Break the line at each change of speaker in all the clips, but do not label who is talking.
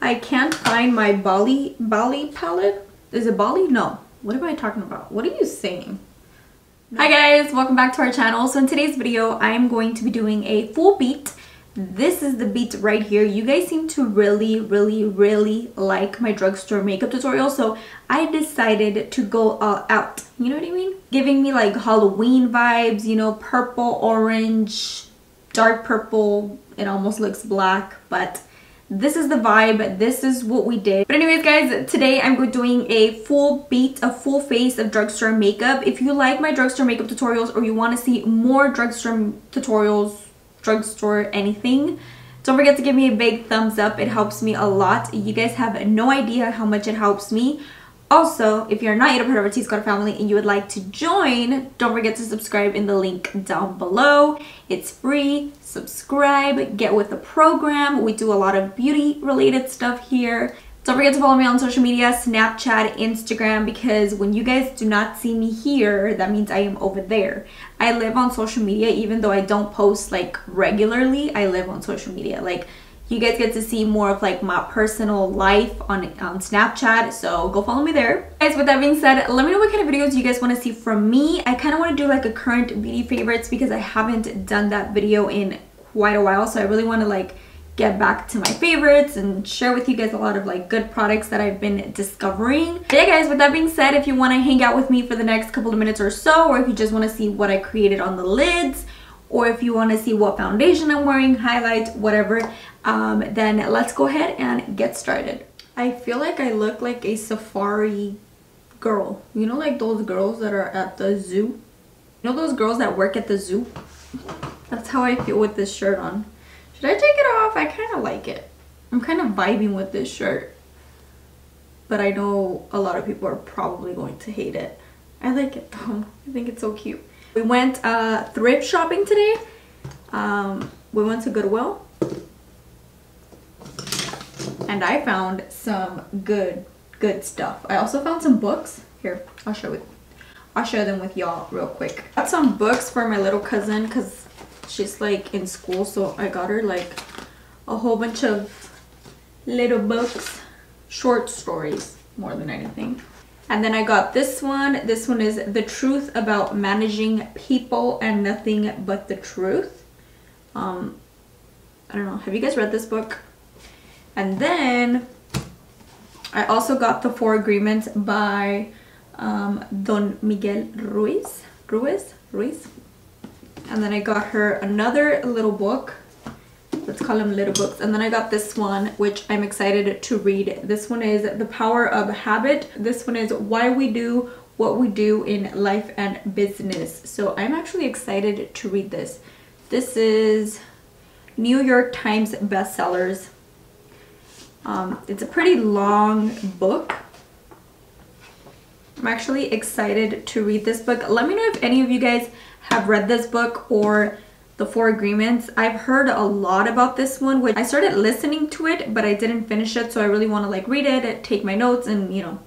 I can't find my Bali palette. Is it Bali? No. What am I talking about? What are you saying? No. Hi guys, welcome back to our channel. So in today's video, I am going to be doing a full beat. This is the beat right here. You guys seem to really like my drugstore makeup tutorial, so I decided to go all out. You know what I mean? Giving me like Halloween vibes, you know, purple, orange, dark purple. It almost looks black, but this is the vibe. This is what we did. But anyways guys, today I'm doing a full beat, a full face of drugstore makeup. If you like my drugstore makeup tutorials or you want to see more drugstore tutorials, drugstore anything, don't forget to give me a big thumbs up. It helps me a lot. You guys have no idea how much it helps me. Also, if you're not yet a part of our TSQUAD family and you would like to join, don't forget to subscribe in the link down below. It's free. Subscribe, get with the program. We do a lot of beauty related stuff here. Don't forget to follow me on social media, Snapchat, Instagram, because when you guys do not see me here, that means I am over there. I live on social media, even though I don't post like regularly. I live on social media. Like, you guys get to see more of like my personal life on Snapchat, so go follow me there. Guys, with that being said, let me know what kind of videos you guys want to see from me. I kind of want to do like a current beauty favorites because I haven't done that video in quite a while, so I really want to like get back to my favorites and share with you guys a lot of like good products that I've been discovering. But yeah guys, with that being said, if you want to hang out with me for the next couple of minutes or so, or if you just want to see what I created on the lids, or if you want to see what foundation I'm wearing, highlights, whatever, then let's go ahead and get started. I feel like I look like a safari girl. You know, like those girls that are at the zoo? You know those girls that work at the zoo? That's how I feel with this shirt on. Should I take it off? I kind of like it. I'm kind of vibing with this shirt. But I know a lot of people are probably going to hate it. I like it though. I think it's so cute. We went thrift shopping today. We went to Grwm. And I found some good stuff. I also found some books. Here, I'll share them with y'all real quick. Got some books for my little cousin because she's like in school, so I got her like a whole bunch of little books, short stories more than anything. And then I got this one. This one is The Truth About Managing People and Nothing But the Truth. I don't know, have you guys read this book? And then I also got The 4 Agreements by Don Miguel Ruiz. And then I got her another little book. Let's call them little books. And then I got this one, which I'm excited to read. This one is The Power of Habit. This one is Why We Do What We Do in Life and Business. So I'm actually excited to read this. This is New York Times bestsellers. It's a pretty long book. I'm actually excited to read this book. Let me know if any of you guys have read this book or The 4 Agreements. I've heard a lot about this one, which I started listening to it, but I didn't finish it, so I really want to like read it, take my notes, and you know,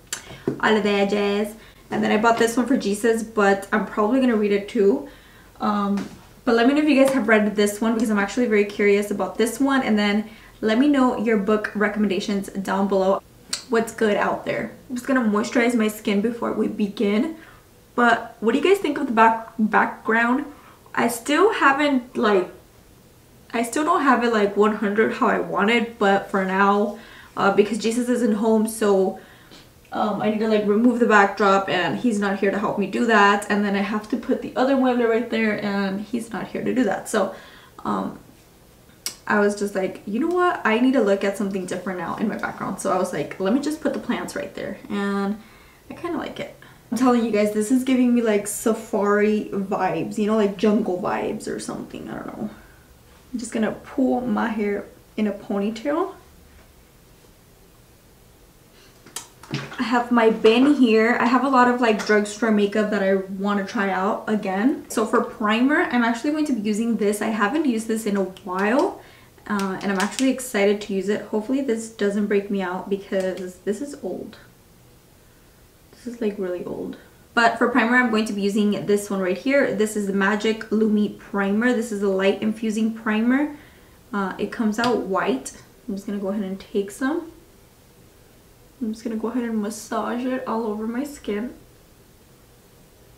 all of that jazz. And then I bought this one for Jesus, but I'm probably gonna read it too. But let me know if you guys have read this one because I'm actually very curious about this one. And then let me know your book recommendations down below. What's good out there? I'm just gonna moisturize my skin before we begin. But what do you guys think of the background? I still don't have it like 100 how I want it, but for now, because Jesus isn't home, so I need to like remove the backdrop and he's not here to help me do that. And then I have to put the other mueble right there and he's not here to do that. So I was just like, you know what? I need to look at something different now in my background. So I was like, let me just put the plants right there. And I kind of like it. I'm telling you guys, this is giving me like safari vibes, you know, like jungle vibes or something. I don't know. I'm just gonna pull my hair in a ponytail. I have my bin here. I have a lot of like drugstore makeup that I want to try out again. So for primer, I'm actually going to be using this. I haven't used this in a while. And I'm actually excited to use it. Hopefully this doesn't break me out because this is old. This is like really old. But for primer, I'm going to be using this one right here. This is the Magic Lumi Primer. This is a light infusing primer. It comes out white. I'm just going to go ahead and take some. I'm just gonna go ahead and massage it all over my skin.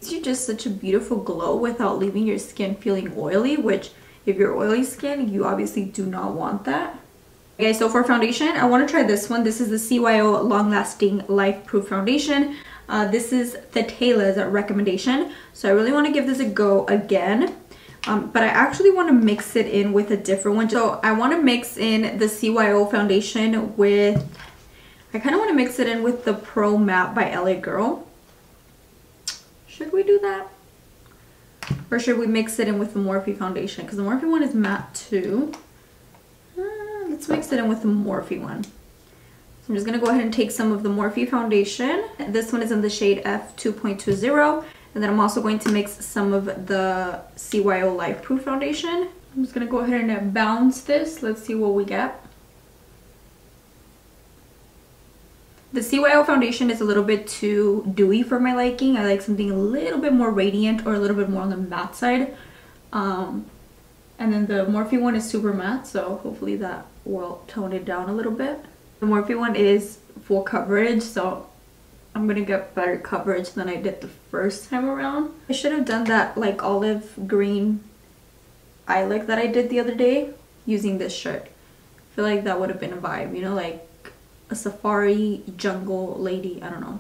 It's just such a beautiful glow without leaving your skin feeling oily, which if you're oily skin, you obviously do not want that. Okay, so for foundation, I want to try this one. This is the CYO Long Lasting Life Proof Foundation. This is the Taylor's recommendation, so I really want to give this a go again. But I actually want to mix it in with a different one. So I want to mix in the CYO foundation with, I kind of want to mix it in with the Pro Matte by LA Girl. Should we do that? Or should we mix it in with the Morphe foundation? Because the Morphe one is matte too. Let's mix it in with the Morphe one. So I'm just going to go ahead and take some of the Morphe foundation. This one is in the shade F2.20. And then I'm also going to mix some of the CYO Life Proof foundation. I'm just going to go ahead and bounce this. Let's see what we get. The CYO foundation is a little bit too dewy for my liking. I like something a little bit more radiant or a little bit more on the matte side. And then the Morphe one is super matte, so hopefully that will tone it down a little bit. The Morphe one is full coverage, so I'm gonna get better coverage than I did the first time around. I should have done that like olive green eye look that I did the other day using this shirt. I feel like that would have been a vibe, you know, like a safari jungle lady. I don't know,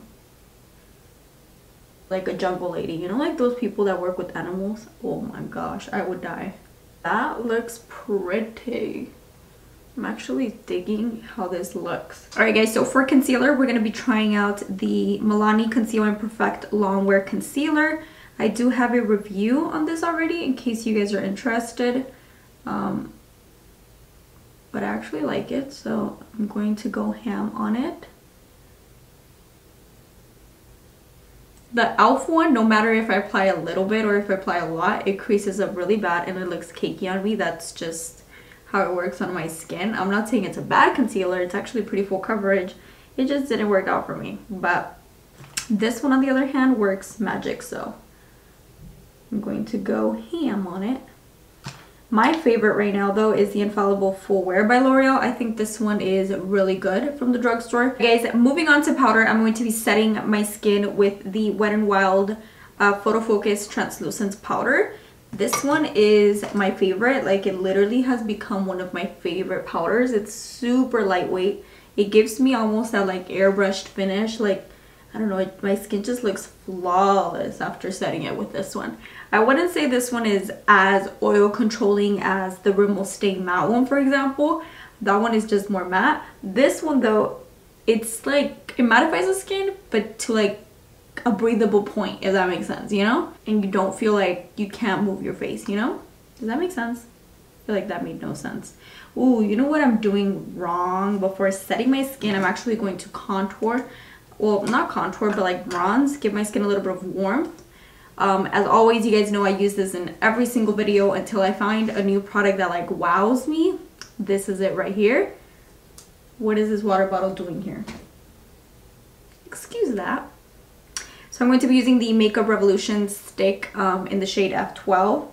like a jungle lady, you know, like those people that work with animals. Oh my gosh, I would die. That looks pretty. I'm actually digging how this looks. Alright guys, so for concealer, we're going to be trying out the Milani Conceal and Perfect Longwear Concealer. I do have a review on this already in case you guys are interested. But I actually like it, so I'm going to go ham on it. The e.l.f. one, no matter if I apply a little bit or if I apply a lot, it creases up really bad and it looks cakey on me. That's just how it works on my skin. I'm not saying it's a bad concealer, it's actually pretty full coverage. It just didn't work out for me. But this one on the other hand works magic, so I'm going to go ham on it. My favorite right now though is the Infallible Full Wear by L'Oreal. I think this one is really good from the drugstore. Guys, moving on to powder, I'm going to be setting my skin with the Wet n Wild Photo Focus Translucent Powder. This one is my favorite. Like, it literally has become one of my favorite powders. It's super lightweight. It gives me almost that like airbrushed finish. Like, I don't know, my skin just looks flawless after setting it with this one. I wouldn't say this one is as oil controlling as the Rimmel Stay Matte one, for example. That one is just more matte. This one though, it's like, it mattifies the skin, but to like a breathable point, if that makes sense, you know? And you don't feel like you can't move your face, you know? Does that make sense? I feel like that made no sense. Ooh, you know what I'm doing wrong? Before setting my skin, I'm actually going to contour. Well, not contour, but like bronze, give my skin a little bit of warmth. As always, you guys know I use this in every single video until I find a new product that like wows me. This is it right here. What is this water bottle doing here? Excuse that. So I'm going to be using the Makeup Revolution stick in the shade F12.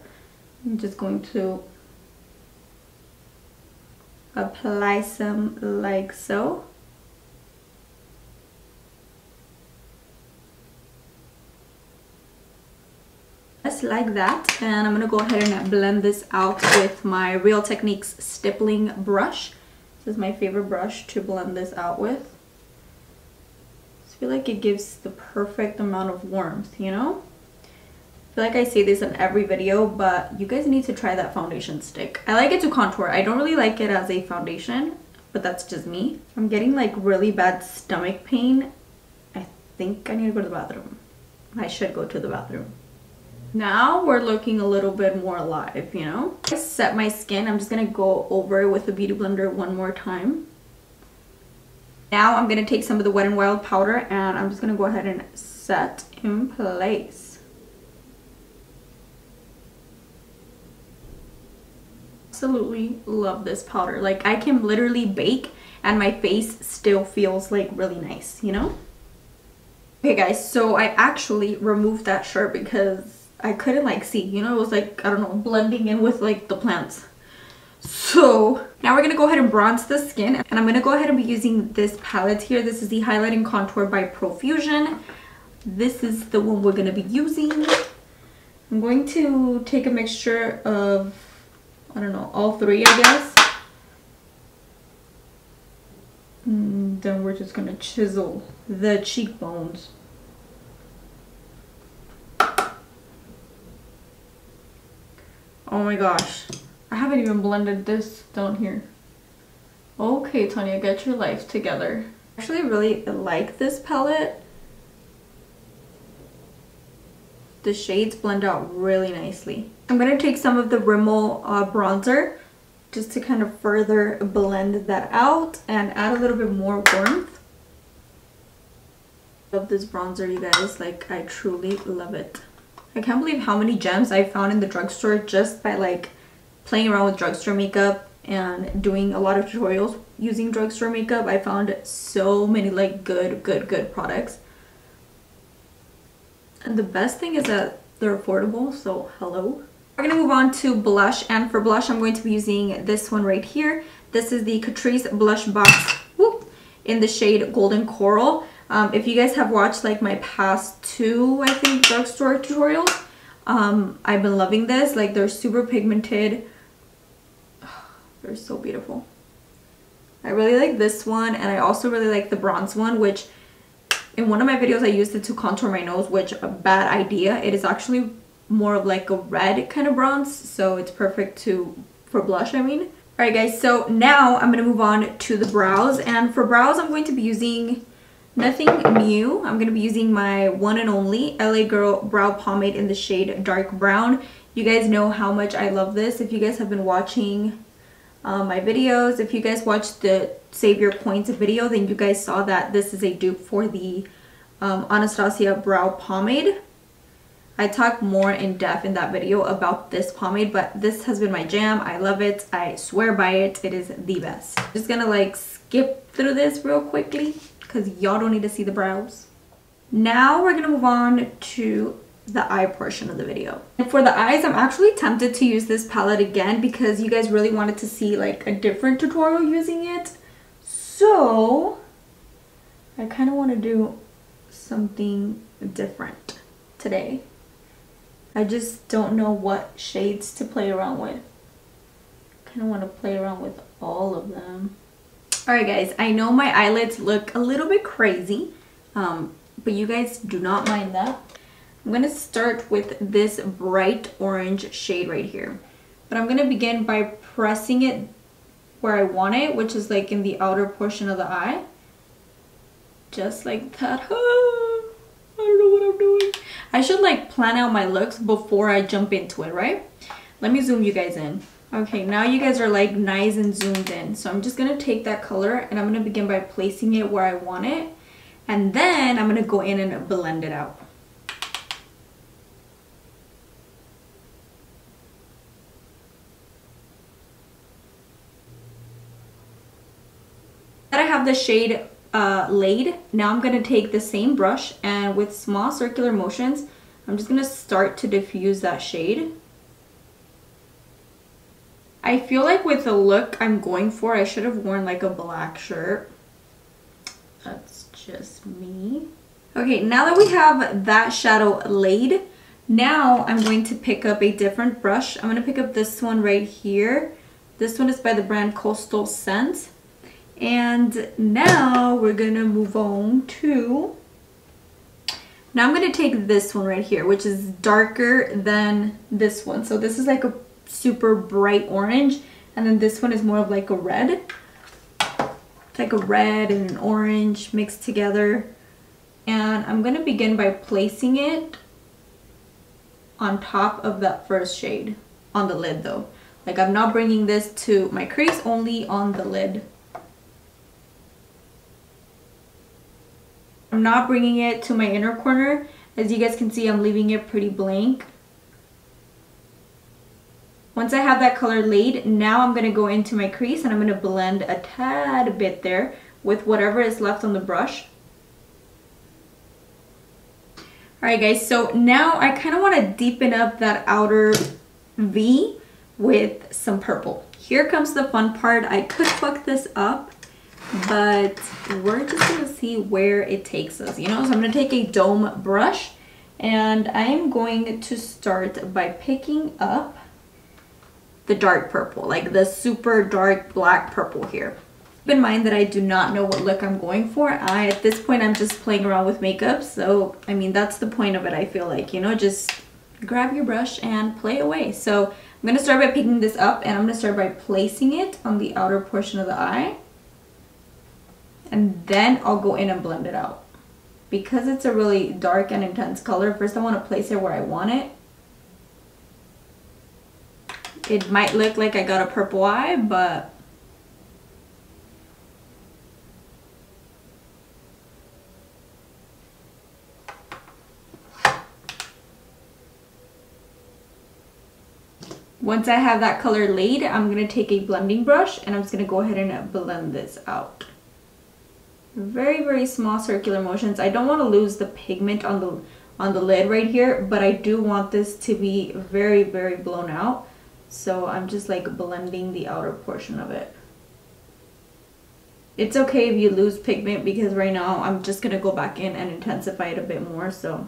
I'm just going to apply some like so. Just like that, and I'm gonna go ahead and blend this out with my Real Techniques stippling brush. This is my favorite brush to blend this out with. I feel like it gives the perfect amount of warmth, you know? I feel like I say this in every video, but you guys need to try that foundation stick. I like it to contour. I don't really like it as a foundation, but that's just me. I'm getting like really bad stomach pain. I think I need to go to the bathroom. I should go to the bathroom. Now we're looking a little bit more alive, you know? I set my skin. I'm just gonna go over it with a beauty blender one more time. Now I'm gonna take some of the Wet n Wild powder and I'm just gonna go ahead and set in place. Absolutely love this powder. Like, I can literally bake and my face still feels like really nice, you know? Okay guys, so I actually removed that shirt because I couldn't like see, you know, it was like, I don't know, blending in with like the plants. So Now we're going to go ahead and bronze the skin. And I'm going to go ahead and be using this palette here. This is the Highlight and Contour by Profusion. This is the one we're going to be using. I'm going to take a mixture of, I don't know, all three, I guess. And then we're just going to chisel the cheekbones. Oh my gosh. I haven't even blended this down here. Okay, Tanya, get your life together. I actually really like this palette. The shades blend out really nicely. I'm going to take some of the Rimmel bronzer just to kind of further blend that out and add a little bit more warmth. Love this bronzer, you guys. Like, I truly love it. I can't believe how many gems I found in the drugstore just by like playing around with drugstore makeup and doing a lot of tutorials using drugstore makeup. I found so many like good products. And the best thing is that they're affordable, so hello. We're gonna move on to blush, and for blush I'm going to be using this one right here. This is the Catrice Blush Box in the shade Golden Coral. If you guys have watched like my past two, I think, drugstore tutorials, I've been loving this. Like, they're super pigmented. They're so beautiful. I really like this one, and I also really like the bronze one, which in one of my videos I used it to contour my nose, which a bad idea. It is actually more of like a red kind of bronze, so it's perfect for blush, I mean. Alright guys, so now I'm going to move on to the brows, and for brows I'm going to be using nothing new. I'm going to be using my one and only LA Girl Brow Pomade in the shade Dark Brown. You guys know how much I love this. If you guys have been watching my videos, if you guys watched the Save Your Points video, then you guys saw that this is a dupe for the Anastasia Brow Pomade. I talk more in depth in that video about this pomade, but this has been my jam. I love it. I swear by it. It is the best. I'm just gonna like skip through this real quickly because y'all don't need to see the brows. Now we're gonna move on to the eye portion of the video. And for the eyes, I'm actually tempted to use this palette again because you guys really wanted to see like a different tutorial using it. So I kind of want to do something different today. I just don't know what shades to play around with. Kind of want to play around with all of them. Alright guys, I know my eyelids look a little bit crazy, but you guys do not mind that. I'm going to start with this bright orange shade right here. But I'm going to begin by pressing it where I want it, which is like in the outer portion of the eye. Just like that. I don't know what I'm doing. I should like plan out my looks before I jump into it, right? Let me zoom you guys in. Okay, now you guys are like nice and zoomed in. So I'm just going to take that color and I'm going to begin by placing it where I want it. And then I'm going to go in and blend it out. I have the shade laid. Now I'm going to take the same brush and with small circular motions, I'm just going to start to diffuse that shade. I feel like with the look I'm going for, I should have worn like a black shirt. That's just me. Okay, now that we have that shadow laid, now I'm going to pick up a different brush. I'm going to pick up this one right here. This one is by the brand Coastal Scent. And now we're gonna move on to, now I'm gonna take this one right here, which is darker than this one. So this is like a super bright orange, and then this one is more of like a red. It's like a red and an orange mixed together. And I'm gonna begin by placing it on top of that first shade, on the lid though. Like, I'm not bringing this to my crease, only on the lid. I'm not bringing it to my inner corner. As you guys can see, I'm leaving it pretty blank. Once I have that color laid, now I'm going to go into my crease and I'm going to blend a tad bit there with whatever is left on the brush. Alright guys, so now I kind of want to deepen up that outer V with some purple. here comes the fun part. I could fuck this up, but we're just gonna see where it takes us, you know? So I'm gonna take a dome brush, and I am going to start by picking up the dark purple, like the super dark black purple here. Keep in mind that I do not know what look I'm going for. At this point, I'm just playing around with makeup. So, I mean, that's the point of it, I feel like, you know, just grab your brush and play away. So I'm gonna start by picking this up, and I'm gonna start by placing it on the outer portion of the eye. And then I'll go in and blend it out. Because it's a really dark and intense color, first I want to place it where I want it. It might look like I got a purple eye, but once I have that color laid, I'm going to take a blending brush and I'm just going to go ahead and blend this out. Very, very small circular motions. I don't want to lose the pigment on the lid right here, but I do want this to be very, very blown out. So I'm just like blending the outer portion of it. It's okay if you lose pigment, because right now I'm just going to go back in and intensify it a bit more. So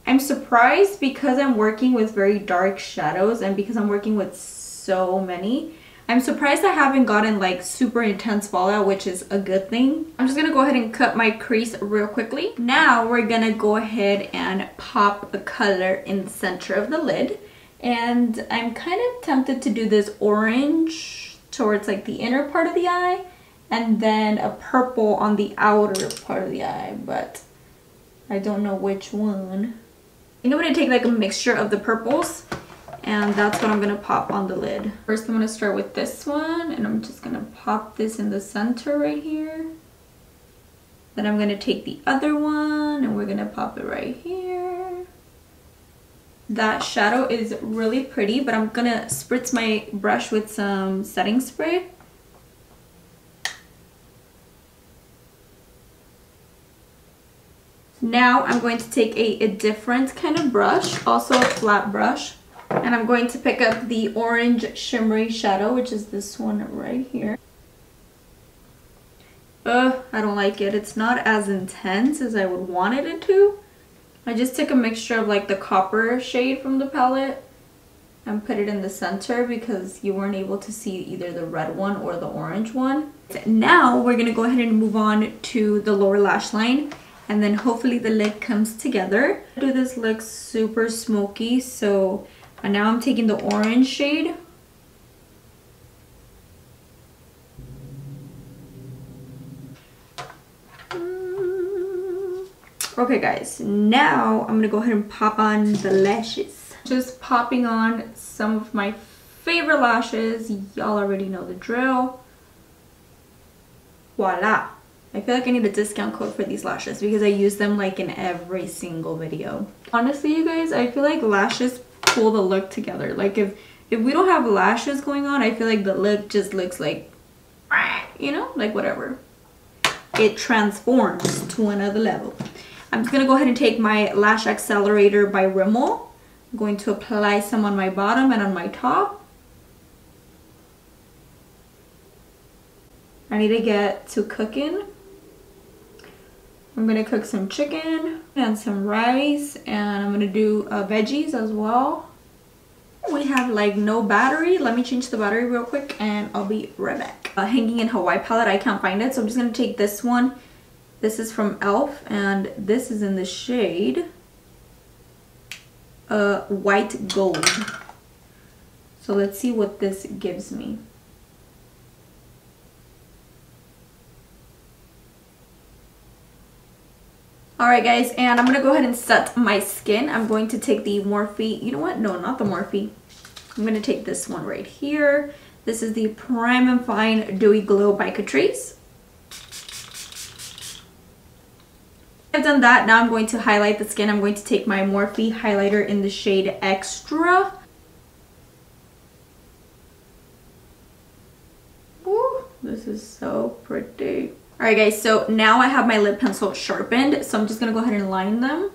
I'm surprised, because I'm working with very dark shadows and because I'm working with so many, I'm surprised I haven't gotten like super intense fallout, which is a good thing. I'm just gonna go ahead and cut my crease real quickly. Now we're gonna go ahead and pop a color in the center of the lid. And I'm kind of tempted to do this orange towards like the inner part of the eye, and then a purple on the outer part of the eye, but I don't know which one. I'm gonna take like a mixture of the purples, and that's what I'm gonna pop on the lid. First I'm gonna start with this one, and I'm just gonna pop this in the center right here. Then I'm gonna take the other one and we're gonna pop it right here. That shadow is really pretty, but I'm gonna spritz my brush with some setting spray. Now I'm going to take a different kind of brush, also a flat brush, and I'm going to pick up the orange shimmery shadow, which is this one right here. I don't like it. It's not as intense as I would want it to. I just took a mixture of like the copper shade from the palette and put it in the center because you weren't able to see either the red one or the orange one. Now we're gonna go ahead and move on to the lower lash line, and then hopefully the lid comes together. This looks super smoky, so now I'm taking the orange shade. Okay guys, now I'm gonna go ahead and pop on the lashes. Just popping on some of my favorite lashes. Y'all already know the drill. Voila. I feel like I need a discount code for these lashes because I use them like in every single video. Honestly, you guys, I feel like lashes pull the look together. Like if we don't have lashes going on, I feel like the look just looks like, you know, like whatever. It transforms to another level. I'm just gonna go ahead and take my Lash Accelerator by Rimmel. I'm going to apply some on my bottom and on my top. I need to get to cooking. I'm gonna cook some chicken and some rice, and I'm gonna do veggies as well. We have like no battery. Let me change the battery real quick and I'll be right back. Hanging in Hawaii palette, I can't find it, so I'm just gonna take this one. This is from e.l.f. and this is in the shade White Gold. So let's see what this gives me. Alright guys, and I'm gonna go ahead and set my skin. I'm going to take the Morphe, you know what? No, not the Morphe. I'm gonna take this one right here. This is the Prime and Fine Dewy Glow by Catrice. I've done that. Now I'm going to highlight the skin. I'm going to take my Morphe highlighter in the shade Extra. Ooh, this is so pretty. Alright guys, so now I have my lip pencil sharpened, so I'm just going to go ahead and line them.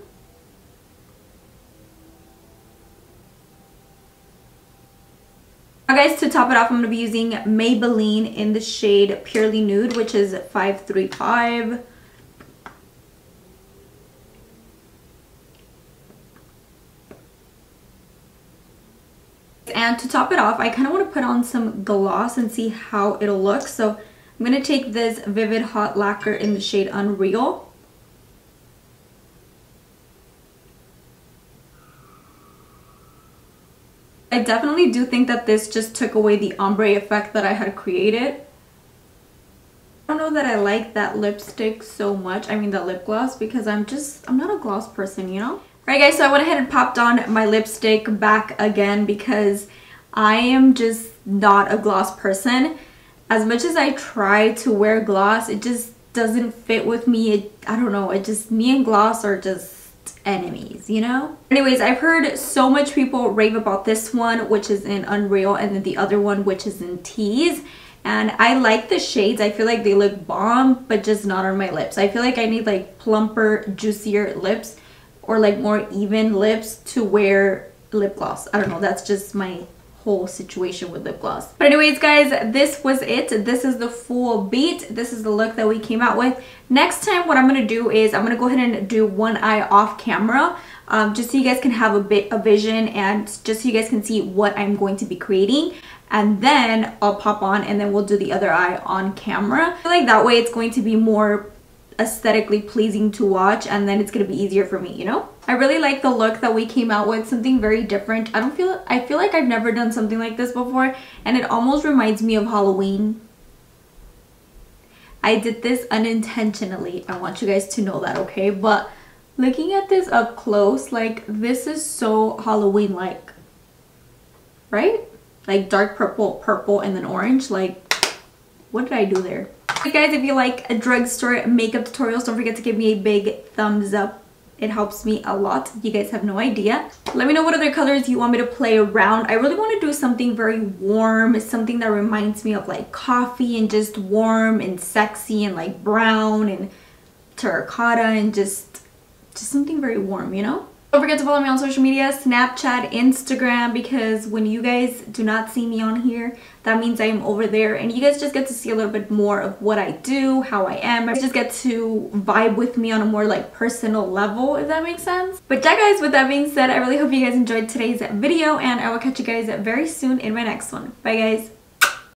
guys, to top it off, I'm going to be using Maybelline in the shade Purely Nude, which is 535. And to top it off, I kind of want to put on some gloss and see how it'll look. So I'm going to take this Vivid Hot Lacquer in the shade Unreal. I definitely do think that this just took away the ombre effect that I had created. I don't know that I like that lipstick so much, I mean the lip gloss, because I'm not a gloss person, you know? Alright guys, so I went ahead and popped on my lipstick back again because I am just not a gloss person. As much as I try to wear gloss, it just doesn't fit with me. I don't know, me and gloss are just enemies, you know? Anyways, I've heard so much people rave about this one, which is in Unreal, and then the other one, which is in Tease. And I like the shades. I feel like they look bomb, but just not on my lips. I feel like I need like plumper, juicier lips, or like more even lips to wear lip gloss. I don't know, that's just my whole situation with lip gloss. But anyways guys, this was it. This is the full beat. This is the look that we came out with. Next time what I'm going to do is I'm going to go ahead and do one eye off camera, just so you guys can have a bit of vision and just so you guys can see what I'm going to be creating. And then I'll pop on and then we'll do the other eye on camera. I feel like that way it's going to be more aesthetically pleasing to watch, and then it's going to be easier for me, you know? I really like the look that we came out with, something very different. I feel like I've never done something like this before, and it almost reminds me of Halloween. I did this unintentionally. I want you guys to know that, okay? But looking at this up close, like, this is so Halloween-like, right? Like dark purple, and then orange. Like, what did I do there? Hey guys, if you like a drugstore makeup tutorials, don't forget to give me a big thumbs up. It helps me a lot. You guys have no idea. Let me know what other colors you want me to play around. I really want to do something very warm, something that reminds me of like coffee and just warm and sexy and like brown and terracotta and just something very warm, you know? Don't forget to follow me on social media, Snapchat, Instagram, because when you guys do not see me on here, that means I am over there, and you guys just get to see a little bit more of what I do, how I am. I just get to vibe with me on a more like personal level, if that makes sense. But yeah guys, with that being said, I really hope you guys enjoyed today's video, and I will catch you guys very soon in my next one. Bye guys.